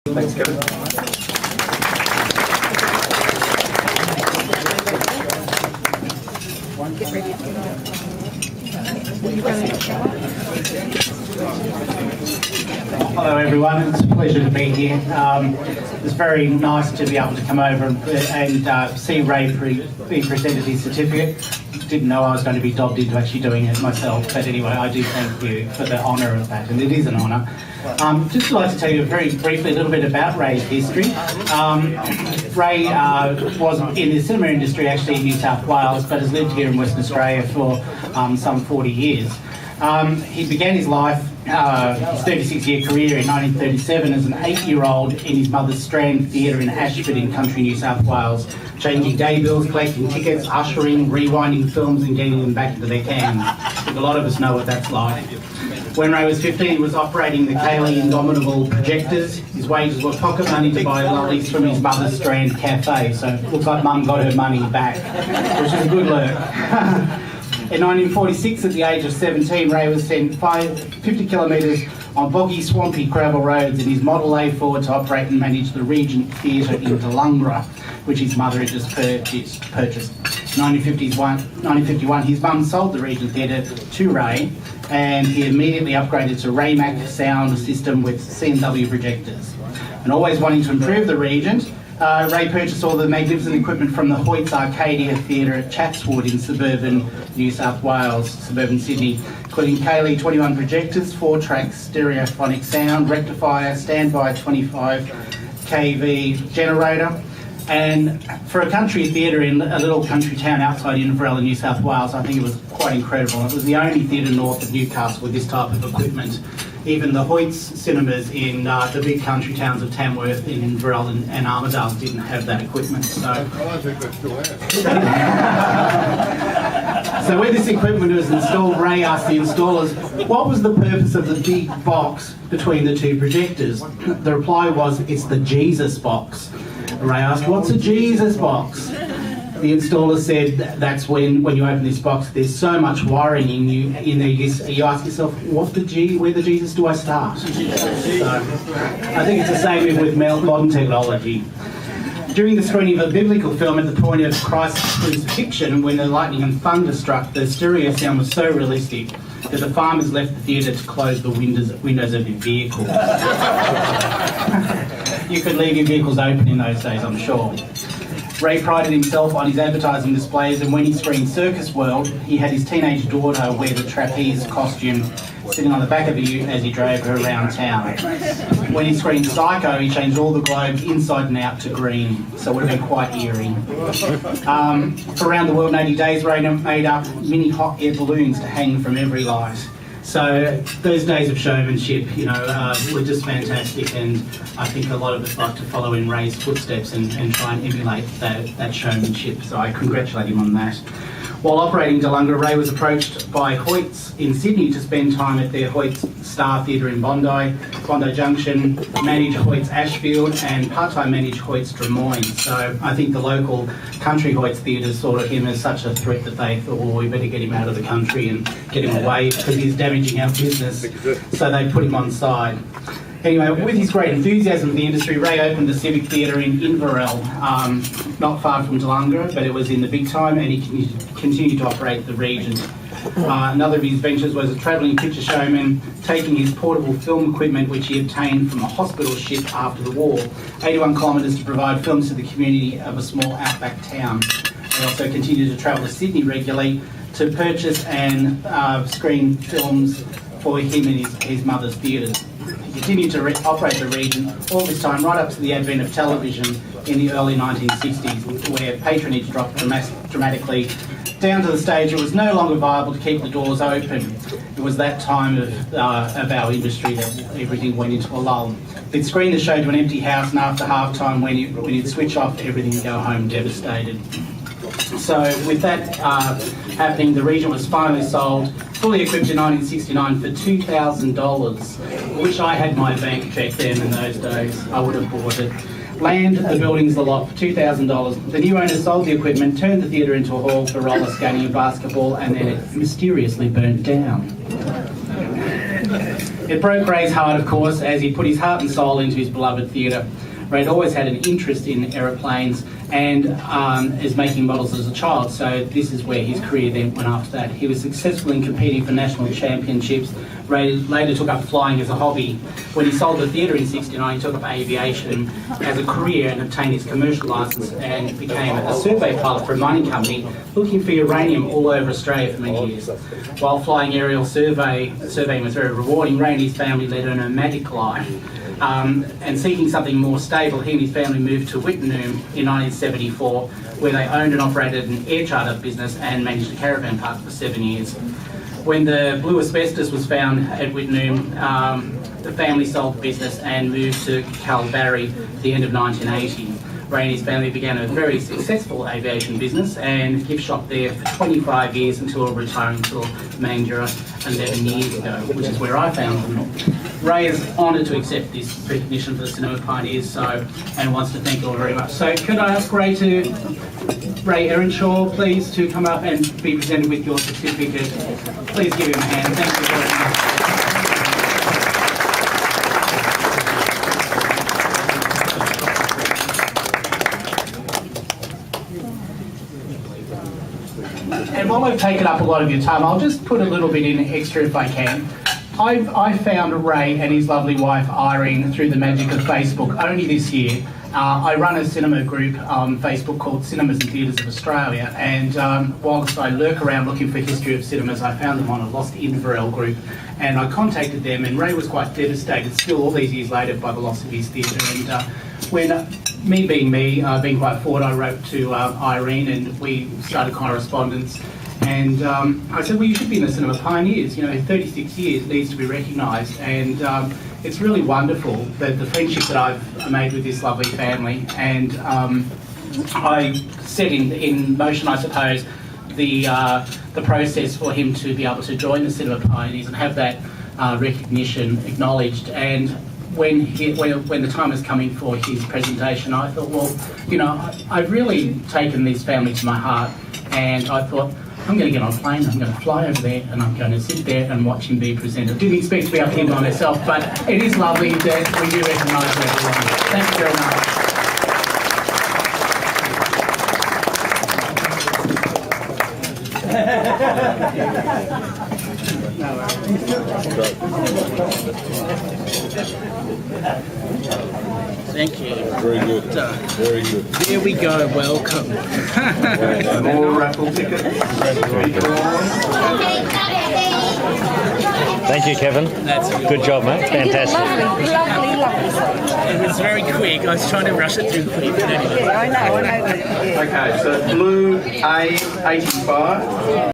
Thanks, Kevin. Hello everyone, it's a pleasure to be here. It's very nice to be able to come over and see Ray being presented his certificate. Didn't know I was going to be dobbed into actually doing it myself, but anyway, I do thank you for the honour of that, and it is an honour. Just like to tell you very briefly a little bit about Ray's history. Ray was in the cinema industry actually in New South Wales, but has lived here in Western Australia for some 40 years. He began his life, his 36-year career in 1937 as an 8-year-old in his mother's Strand Theatre in Ashford in country New South Wales, changing day bills, collecting tickets, ushering, rewinding films and getting them back into their cans. I think a lot of us know what that's like. When Ray was 15, he was operating the Cayley Indomitable projectors. His wages were pocket money to buy lollies from his mother's Strand cafe, so it looks like Mum got her money back, which is a good lurk. In 1946, at the age of 17, Ray was sent 50 kilometres on boggy, swampy gravel roads in his Model A Ford to operate and manage the Regent Theatre in Delungra, which his mother had just purchased. In 1951, his mum sold the Regent Theatre to Ray, and he immediately upgraded to Raymac sound system with C&W projectors. And always wanting to improve the Regent, Ray purchased all the magnificent equipment from the Hoyt's Arcadia Theatre at Chatswood in suburban New South Wales, suburban Sydney, including Cayley 21 projectors, 4-track stereophonic sound, rectifier, standby 25 kV generator. And for a country theatre in a little country town outside Inverell in New South Wales, I think it was quite incredible. It was the only theatre north of Newcastle with this type of equipment. Even the Hoyt's cinemas in the big country towns of Tamworth, in Inverell and Armidale didn't have that equipment. So, I don't think they still have. So when this equipment was installed, Ray asked the installers, what was the purpose of the big box between the two projectors? The reply was, it's the Jesus box. Ray asked, what's a Jesus box? The installer said that's when you open this box, there's so much wiring in there, you ask yourself, where the Jesus do I start? So, I think it's the same with modern technology. During the screening of a biblical film at the point of Christ's crucifixion, when the lightning and thunder struck, the stereo sound was so realistic that the farmers left the theatre to close the windows of their vehicles. You could leave your vehicles open in those days, I'm sure. Ray prided himself on his advertising displays, and when he screened Circus World, he had his teenage daughter wear the trapeze costume, sitting on the back of a ute as he drove her around town. When he screened Psycho, he changed all the globes inside and out to green, so it would have been quite eerie. For Around the World in 80 Days, Ray made up mini hot air balloons to hang from every light. So those days of showmanship, were just fantastic, and I think a lot of us like to follow in Ray's footsteps and try and emulate that showmanship. So I congratulate him on that. While operating Delungra, Ray was approached by Hoyt's in Sydney to spend time at their Hoyt's Star Theatre in Bondi Junction, manage Hoyt's Ashfield, and part-time manage Hoyt's Drummoyne. So I think the local country Hoyt's theatres saw him as such a threat that they thought, well, we better get him out of the country and get him away because he's damaging our business. So they put him on side. Anyway, with his great enthusiasm for the industry, Ray opened the Civic Theatre in Inverell, not far from Delungra, but it was in the big time, and he continued to operate the Regent. Another of his ventures was a travelling picture showman, taking his portable film equipment, which he obtained from a hospital ship after the war, 81 kilometres to provide films to the community of a small outback town. He also continued to travel to Sydney regularly to purchase and screen films for him and his mother's theatres. He continued to operate the Regent all this time, right up to the advent of television in the early 1960s, where patronage dropped dramatically, down to the stage it was no longer viable to keep the doors open. It was that time of our industry that everything went into a lull. He'd screen the show to an empty house, and after half-time, when he'd switch off everything and go home devastated. So with that happening, the Regent was finally sold, fully equipped in 1969 for $2,000. Wish I had my bank check then in those days. I would have bought it. Land, the buildings, the lot for $2,000. The new owner sold the equipment, turned the theatre into a hall for roller skating and basketball, and then it mysteriously burnt down. It broke Ray's heart, of course, as he put his heart and soul into his beloved theatre. Ray had always had an interest in aeroplanes and is making models as a child, so this is where his career then went after that. He was successful in competing for national championships. Ray later took up flying as a hobby. When he sold the theatre in '69, he took up aviation as a career and obtained his commercial licence and became a survey pilot for a mining company looking for uranium all over Australia for many years. While flying aerial surveying was very rewarding, Ray and his family led a nomadic life. And seeking something more stable, he and his family moved to Wittenoom in 1974, where they owned and operated an air charter business and managed a caravan park for 7 years. When the blue asbestos was found at Wittenoom, the family sold the business and moved to Kalbarri at the end of 1980. Ray and his family began a very successful aviation business and gift shop there for 25 years until retiring to Mandurah 11 years ago, which is where I found them. Ray is honoured to accept this recognition for the Cinema Pioneers, and wants to thank you all very much. So could I ask RayErenshaw, please, to come up and be presented with your certificate. Please give him a hand. Thank you very much. And while I've taken up a lot of your time, I'll just put a little bit in extra if I can. I found Ray and his lovely wife Irene through the magic of Facebook only this year. I run a cinema group on Facebook called Cinemas and Theatres of Australia, and whilst I lurk around looking for history of cinemas, I found them on a Lost Inverell group, and I contacted them, and Ray was quite devastated still all these years later by the loss of his theatre. And when me, being quite forward, I wrote to Irene and we started correspondence. And I said, well, you should be in the Cinema Pioneers. 36 years needs to be recognised. And it's really wonderful that the friendship that I've made with this lovely family. And I set in motion, I suppose, the process for him to be able to join the Cinema Pioneers and have that recognition acknowledged. And when the time was coming for his presentation, I thought, well, I've really taken this family to my heart, and I thought, I'm going to get on a plane, I'm going to fly over there, and I'm going to sit there and watch him be presented. Didn't expect to be up here by myself, but it is lovely that we do recognise everyone. Thank you very much. Thank you. Very good. Very good. There we go, welcome. More raffle tickets. Thank you, Kevin. That's Good job, mate. Fantastic. It was very quick. I was trying to rush it through quick, but anyway. I know. Okay, so blue A85.